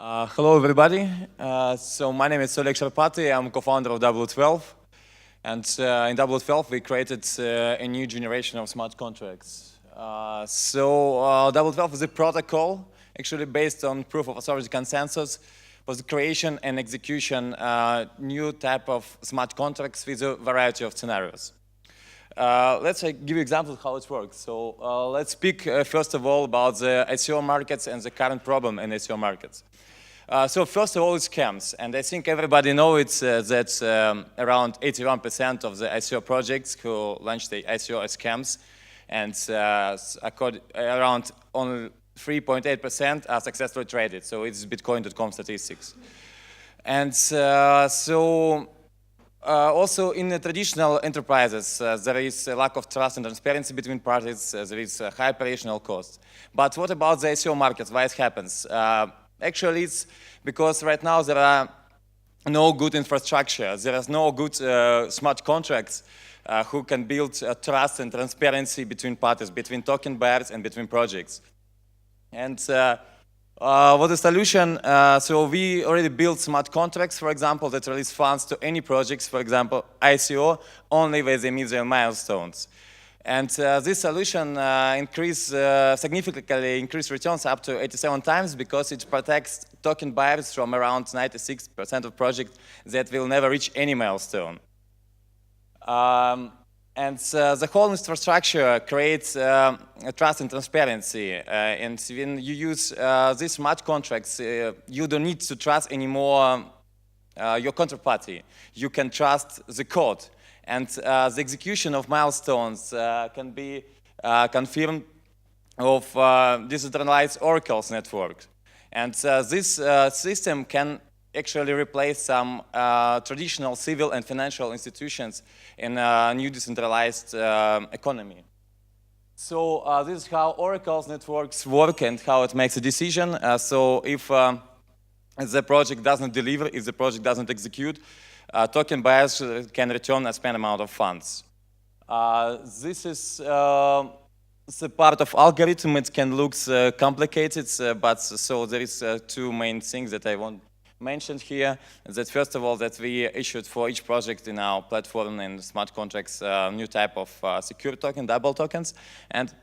Hello, everybody. So my name is Oleg Sharpatiy. I'm co-founder of W12. And in W12, we created a new generation of smart contracts. W12 is a protocol actually based on proof of authority consensus for the creation and execution new type of smart contracts with a variety of scenarios. Let's give you examples of how it works. So let's speak first of all about the ICO markets and the current problem in ICO markets. So first of all, it's scams, and I think everybody knows that around 81% of the ICO projects who launch the ICO are scams, and around only 3.8% are successfully traded. So it's Bitcoin.com statistics. And also in the traditional enterprises, there is a lack of trust and transparency between parties. There is a high operational cost. But what about the ICO markets? Why it happens? Actually, it's because right now there are no good infrastructure. There is no good smart contracts who can build trust and transparency between parties, between token buyers and between projects. And what the solution? So we already built smart contracts, for example, that release funds to any projects, for example, ICO, only when they meet their milestones. And this solution significantly increased returns up to 87 times because it protects token buyers from around 96% of projects that will never reach any milestone. The whole infrastructure creates trust and transparency. And when you use these smart contracts, you don't need to trust anymore your counterparty. You can trust the code. And the execution of milestones can be confirmed of decentralized oracles network. And this system can actually replace some traditional civil and financial institutions in a new decentralized economy. So this is how oracles networks work and how it makes a decision. So if the project doesn't deliver, if the project doesn't execute, token buyers can return a spent amount of funds. This is the part of algorithm. It can look complicated, but so there is two main things that I want mentioned here. That first of all, that we issued for each project in our platform and smart contracts new type of secure token, double tokens, and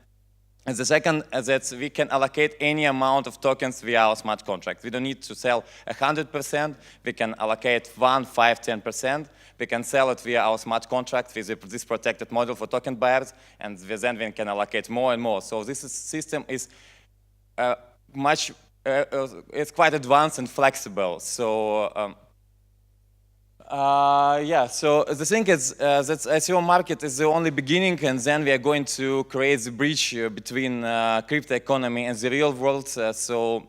the second is that we can allocate any amount of tokens via our smart contract. We don't need to sell 100%. We can allocate 1, 5, 10%. We can sell it via our smart contract with this protected model for token buyers, and then we can allocate more and more. So this system is it's quite advanced and flexible. So so the thing is that ICO market is the only beginning, and then we are going to create the bridge between crypto economy and the real world. So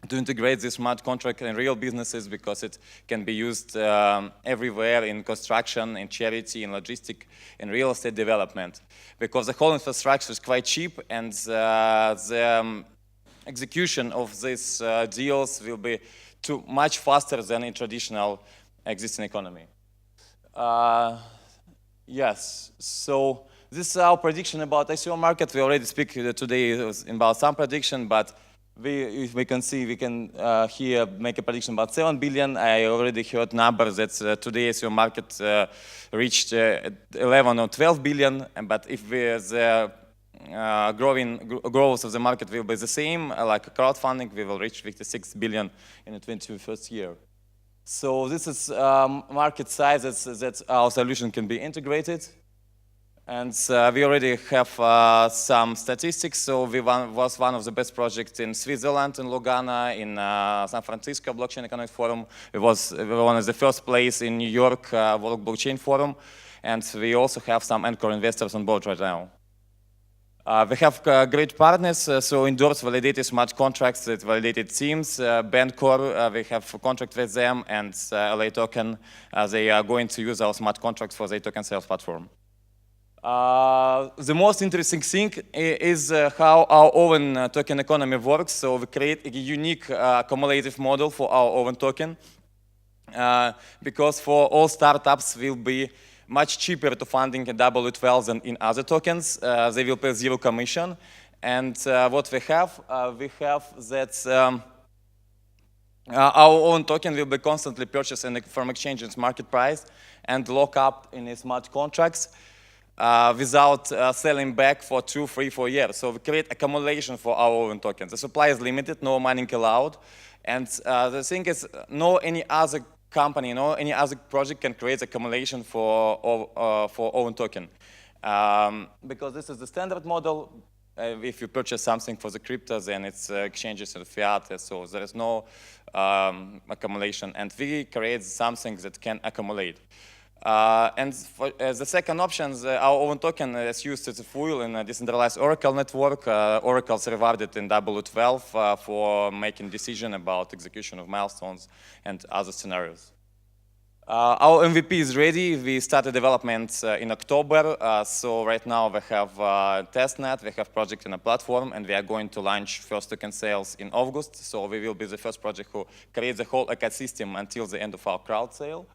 to integrate this smart contract in real businesses, because it can be used everywhere in construction, in charity, in logistics, in real estate development. Because the whole infrastructure is quite cheap, and the execution of these deals will be much faster than in traditional existing economy. Yes, so this is our prediction about ICO market. We already speak today about some prediction, but if we can see, we can here make a prediction about 7 billion. I already heard numbers that today ICO market reached 11 or 12 billion, but if the growth of the market will be the same, like crowdfunding, we will reach 56 billion in the 21st year. So this is market size that our solution can be integrated. And we already have some statistics. So we was one of the best projects in Switzerland, in Lugano, in San Francisco Blockchain Economic Forum. We were one of the first place in New York World Blockchain Forum. And we also have some anchor investors on board right now. We have great partners, so endorse validated smart contracts with validated teams. Bandcore, we have a contract with them, and LA Token, they are going to use our smart contracts for their token sales platform. The most interesting thing is how our own token economy works. So we create a unique cumulative model for our own token, because for all startups will be much cheaper to funding in W12 than in other tokens. They will pay 0 commission. And what we have that Our own token will be constantly purchased from exchanges market price and lock up in smart contracts without selling back for 2, 3, 4 years. So we create accumulation for our own tokens. The supply is limited, no mining allowed. And the thing is, no any other company, no any other project can create accumulation for own token. Because this is the standard model. If you purchase something for the crypto, then it's exchanges in fiat, so there is no accumulation. And we create something that can accumulate. And for, the second option, our own token is used as a fuel in a decentralized Oracle network. Oracle is rewarded in W12 for making decision about execution of milestones and other scenarios. Our MVP is ready. We started development in October. So right now we have testnet, we have project in a platform, and we are going to launch first token sales in August. So we will be the first project who creates the whole ecosystem until the end of our crowd sale.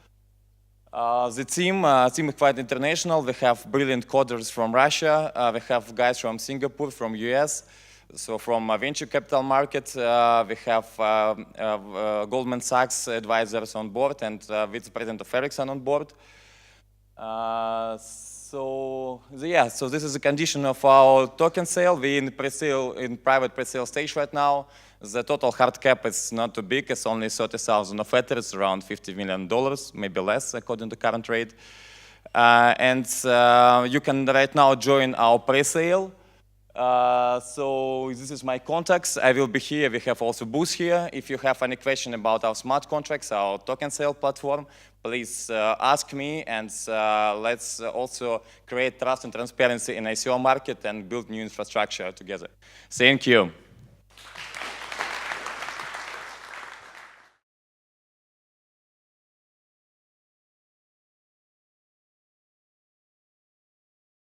The team is quite international. We have brilliant coders from Russia. We have guys from Singapore, from US. So from venture capital market, we have Goldman Sachs advisors on board and Vice President of Ericsson on board. So this is the condition of our token sale. We're in pre-sale, in private pre-sale stage right now. The total hard cap is not too big. It's only 30,000 of Ether. It's around $50 million, maybe less according to current rate. And you can right now join our pre-sale. So this is my contacts. I will be here. We have also booth here. If you have any question about our smart contracts, our token sale platform, please ask me, and let's also create trust and transparency in ICO market and build new infrastructure together. Thank you.